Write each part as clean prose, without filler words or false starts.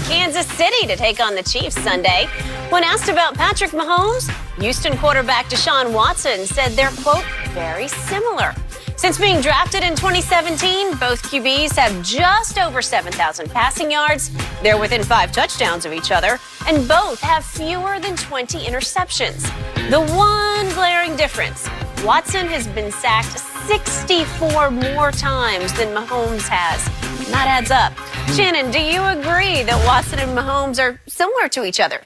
Kansas City to take on the Chiefs Sunday. When asked about Patrick Mahomes, Houston quarterback Deshaun Watson said they're, quote, very similar. Since being drafted in 2017, both QBs have just over 7,000 passing yards. They're within 5 touchdowns of each other, and both have fewer than 20 interceptions. The one glaring difference, Watson has been sacked 64 more times than Mahomes has. And that adds up. Shannon, do you agree that Watson and Mahomes are similar to each other?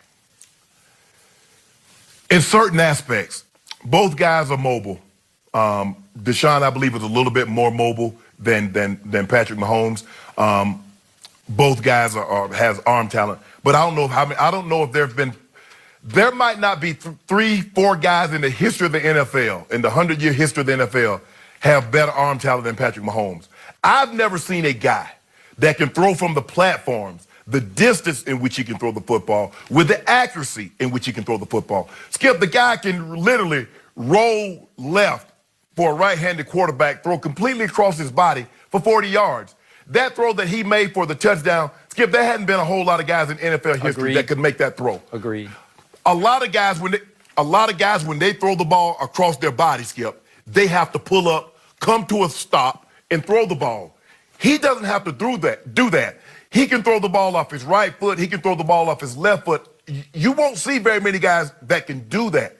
In certain aspects, both guys are mobile. Deshaun, I believe, is a little bit more mobile than Patrick Mahomes. Both guys has arm talent, but I don't know if there might not be 3-4 guys in the history of the NFL, in the 100-year history of the NFL, have better arm talent than Patrick Mahomes. I've never seen a guy that can throw from the platforms, the distance in which he can throw the football, with the accuracy in which he can throw the football. Skip, the guy can literally roll left for a right-handed quarterback, throw completely across his body for 40 yards. That throw that he made for the touchdown, Skip, there hadn't been a whole lot of guys in NFL history that could make that throw. Agreed. A lot of guys, when they throw the ball across their body, Skip, they have to pull up, come to a stop, and throw the ball. He doesn't have to do that. He can throw the ball off his right foot. He can throw the ball off his left foot. You won't see very many guys that can do that.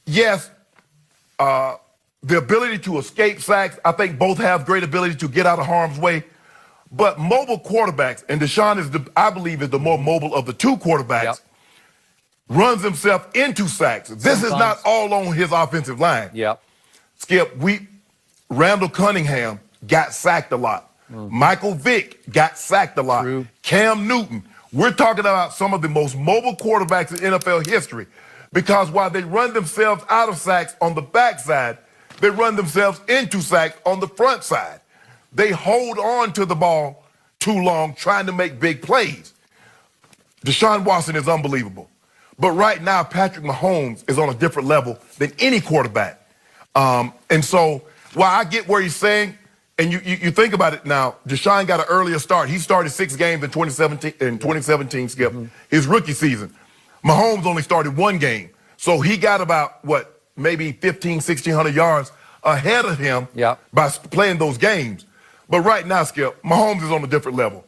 Yes, the ability to escape sacks, I think both have great ability to get out of harm's way. But mobile quarterbacks, and Deshaun I believe, is the more mobile of the two quarterbacks, runs himself into sacks. This is not all on his offensive line. Skip, Randall Cunningham got sacked a lot. Michael Vick got sacked a lot. True. Cam Newton. We're talking about some of the most mobile quarterbacks in NFL history, because while they run themselves out of sacks on the backside, they run themselves into sacks on the front side. They hold on to the ball too long trying to make big plays. Deshaun Watson is unbelievable. But right now, Patrick Mahomes is on a different level than any quarterback. And so while I get where he's saying, and you think about it now, Deshaun got an earlier start. He started 6 games in 2017, Skip, his rookie season. Mahomes only started 1 game. So he got about, maybe 1,600 yards ahead of him by playing those games. But right now, Skip, Mahomes is on a different level.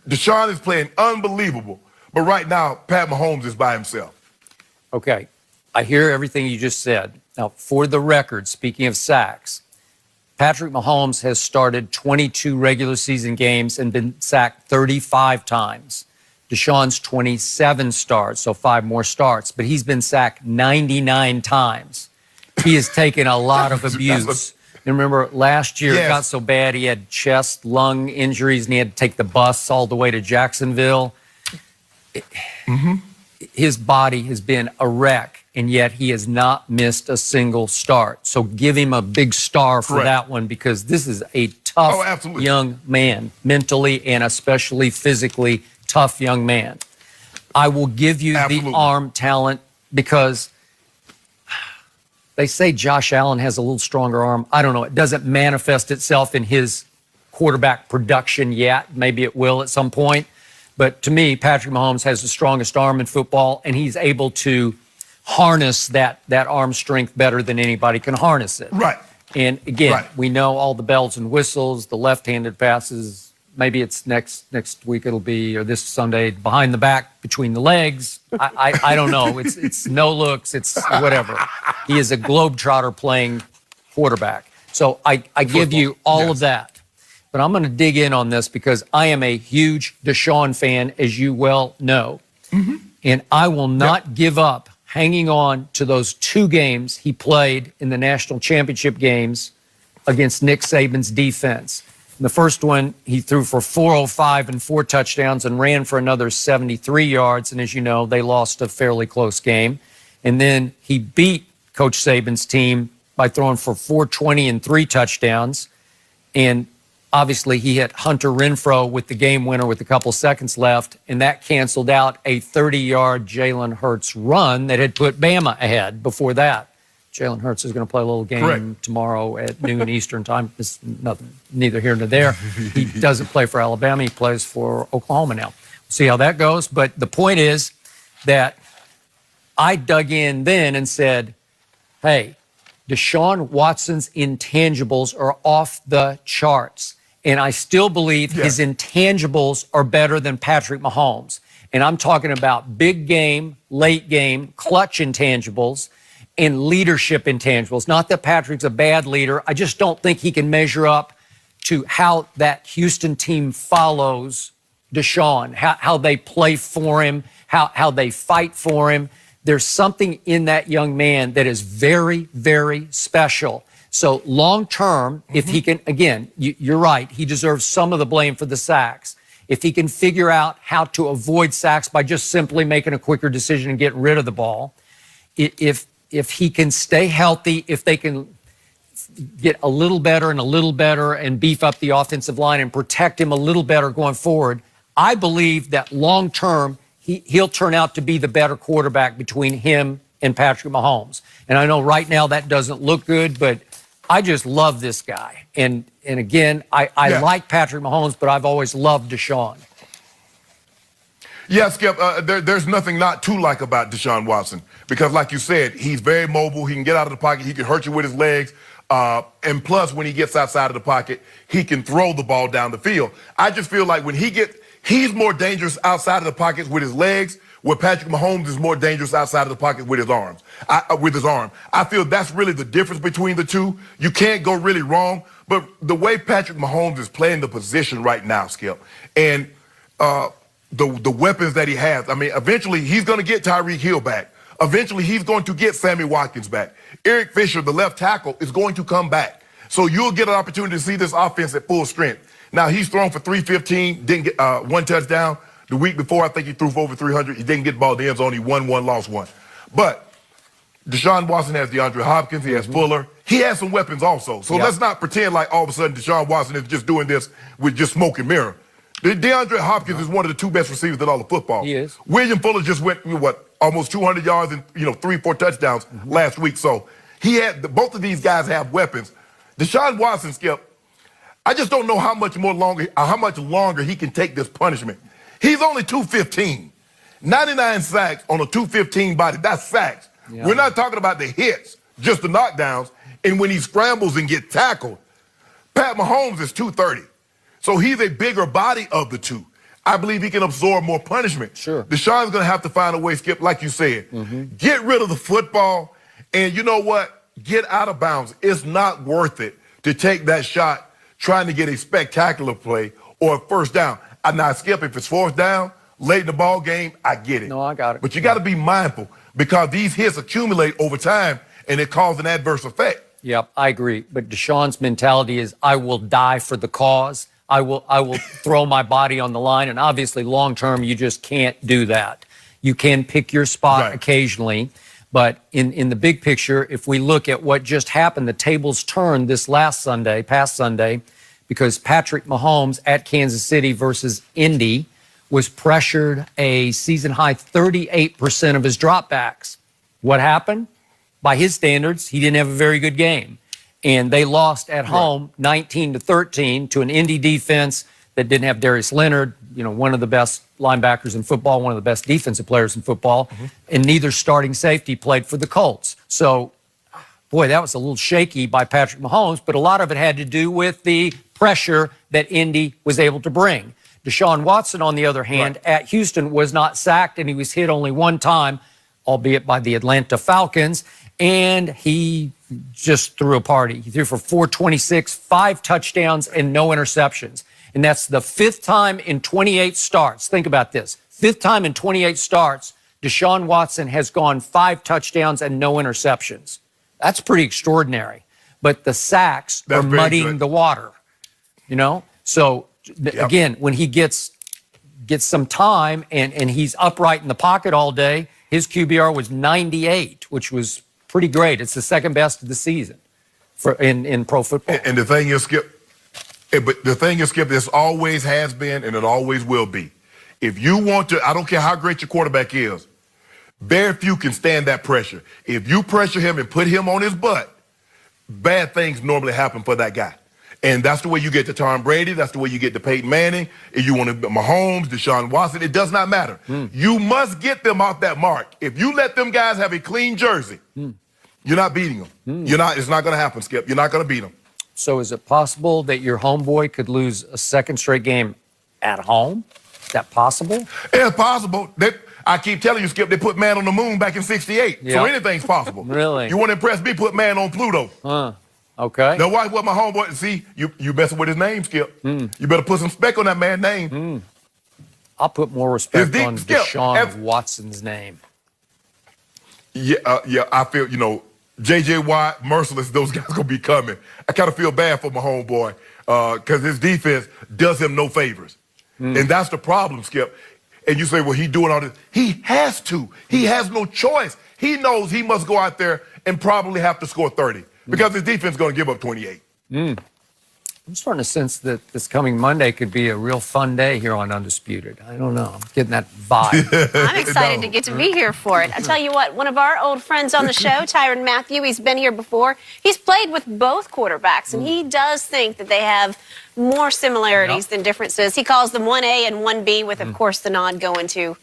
Deshaun is playing unbelievable. But right now, Pat Mahomes is by himself. Okay, I hear everything you just said. Now, for the record, speaking of sacks, Patrick Mahomes has started 22 regular season games and been sacked 35 times. Deshaun's 27 starts, so 5 more starts, but he's been sacked 99 times. He has taken a lot of abuse. And remember, last year it got so bad he had chest, lung injuries, and he had to take the bus all the way to Jacksonville. His body has been a wreck, and yet he has not missed a single start. So give him a big star for that one, because this is a tough young man, mentally and especially physically tough young man. I will give you the arm talent, because they say Josh Allen has a little stronger arm. I don't know. It doesn't manifest itself in his quarterback production yet. Maybe it will at some point. But to me, Patrick Mahomes has the strongest arm in football, and he's able to harness that arm strength better than anybody can harness it. And again, we know all the bells and whistles, the left-handed passes. Maybe it's next week it'll be, or this Sunday, behind the back, between the legs. I don't know. It's no looks. It's whatever. He is a globetrotter playing quarterback. So I give you all of that. But I'm going to dig in on this because I am a huge Deshaun fan, as you well know. And I will not give up hanging on to those 2 games he played in the national championship games against Nick Saban's defense. In the first one, he threw for 405 and 4 touchdowns and ran for another 73 yards. And as you know, they lost a fairly close game. And then he beat Coach Saban's team by throwing for 420 and 3 touchdowns. And obviously, he hit Hunter Renfrow with the game winner with a couple seconds left, and that canceled out a 30-yard Jalen Hurts run that had put Bama ahead before that. Jalen Hurts is going to play a little game tomorrow at noon Eastern time. It's neither here nor there. He doesn't play for Alabama. He plays for Oklahoma now. We'll see how that goes. But the point is that I dug in then and said, hey, Deshaun Watson's intangibles are off the charts. And I still believe his intangibles are better than Patrick Mahomes. And I'm talking about big game, late game, clutch intangibles, and leadership intangibles. Not that Patrick's a bad leader. I just don't think he can measure up to how that Houston team follows Deshaun, how they play for him, how they fight for him. There's something in that young man that is very, very special. So long term, if he can, again, you're right, he deserves some of the blame for the sacks. If he can figure out how to avoid sacks by just simply making a quicker decision and getting rid of the ball, if he can stay healthy, if they can get a little better and beef up the offensive line and protect him a little better going forward, I believe that long term, he'll turn out to be the better quarterback between him and Patrick Mahomes. And I know right now that doesn't look good, but I just love this guy. And again, I like Patrick Mahomes, but I've always loved Deshaun. Yeah, Skip, there's nothing not to like about Deshaun Watson because, like you said, he's very mobile. He can get out of the pocket. He can hurt you with his legs. And plus, when he gets outside of the pocket, he can throw the ball down the field. I just feel like when he's more dangerous outside of the pocket with his legs, where Patrick Mahomes is more dangerous outside of the pocket with his arms. I feel that's really the difference between the two. You can't go really wrong, but the way Patrick Mahomes is playing the position right now, Skip, and the weapons that he has, I mean, eventually he's going to get Tyreek Hill back. Eventually he's going to get Sammy Watkins back. Eric Fisher, the left tackle, is going to come back. So you'll get an opportunity to see this offense at full strength. Now, he's thrown for 315, didn't get one touchdown. The week before, I think he threw for over 300. He didn't get the ball in the end zone. He won one, lost one. But Deshaun Watson has DeAndre Hopkins. He has Fuller. He has some weapons also. So let's not pretend like all of a sudden Deshaun Watson is just doing this with just smoke and mirror. DeAndre Hopkins is one of the two best receivers in all of football. He is. William Fuller just went, almost 200 yards and, 3-4 touchdowns last week. So both of these guys have weapons. Deshaun Watson, Skip, I just don't know how much longer he can take this punishment. He's only 215. 99 sacks on a 215 body. That's sacks. Yeah. We're not talking about the hits, just the knockdowns. And when he scrambles and gets tackled, Pat Mahomes is 230. So he's a bigger body of the two. I believe he can absorb more punishment. Sure. Deshaun's going to have to find a way, Skip, like you said. Get rid of the football. And you know what? Get out of bounds. It's not worth it to take that shot trying to get a spectacular play or a first down. Now, Skip, if it's fourth down, late in the ball game, I get it. No, I got it. But you got to be mindful because these hits accumulate over time and it causes an adverse effect. Yep, I agree. But Deshaun's mentality is, I will die for the cause. I will throw my body on the line. And obviously, long term, you just can't do that. You can pick your spot occasionally. But in the big picture, if we look at what just happened, the tables turned this past Sunday, because Patrick Mahomes at Kansas City versus Indy was pressured a season-high 38% of his dropbacks. What happened? By his standards, he didn't have a very good game. And they lost at home 19-13 to an Indy defense that didn't have Darius Leonard, one of the best linebackers in football, one of the best defensive players in football, and neither starting safety played for the Colts. So, boy, that was a little shaky by Patrick Mahomes, but a lot of it had to do with the pressure that Indy was able to bring. Deshaun Watson, on the other hand, at Houston was not sacked, and he was hit only one time, albeit by the Atlanta Falcons, and he just threw a party. He threw for 426, 5 touchdowns, and no interceptions. And that's the 5th time in 28 starts. Think about this. 5th time in 28 starts, Deshaun Watson has gone 5 touchdowns and no interceptions. That's pretty extraordinary. But the sacks are muddying the water. So again, when he gets some time and he's upright in the pocket all day, his QBR was 98, which was pretty great. It's the second best of the season in pro football. And the thing is, Skip, this always has been and it always will be. If you want to, I don't care how great your quarterback is, Very few can stand that pressure. If you pressure him and put him on his butt, bad things normally happen for that guy. And that's the way you get to Tom Brady. That's the way you get to Peyton Manning. If you want to Mahomes, Deshaun Watson, it does not matter. You must get them off that mark. If you let them guys have a clean jersey, you're not beating them. You're not. It's not going to happen, Skip. You're not going to beat them. So is it possible that your homeboy could lose a second straight game at home? Is that possible? It's possible. I keep telling you, Skip, they put man on the moon back in '68. Yep. So anything's possible. Really? You want to impress me, put man on Pluto. Okay. Now, watch what my homeboy, see, you messing with his name, Skip. You better put some respect on that man's name. I'll put more respect on Skip, Deshaun Watson's name. Yeah, I feel, J.J. Watt, Merciless, those guys going to be coming. I kind of feel bad for my homeboy because his defense does him no favors. And that's the problem, Skip. And you say, well, he doing all this. He has to. He has no choice. He knows he must go out there and probably have to score 30 because his defense is going to give up 28. I'm starting to sense that this coming Monday could be a real fun day here on Undisputed. I don't know. I'm getting that vibe. I'm excited to get to be here for it. I tell you what, one of our old friends on the show, Tyrann Mathieu, he's been here before. He's played with both quarterbacks, and he does think that they have more similarities than differences. He calls them 1A and 1B with, of course, the nod going to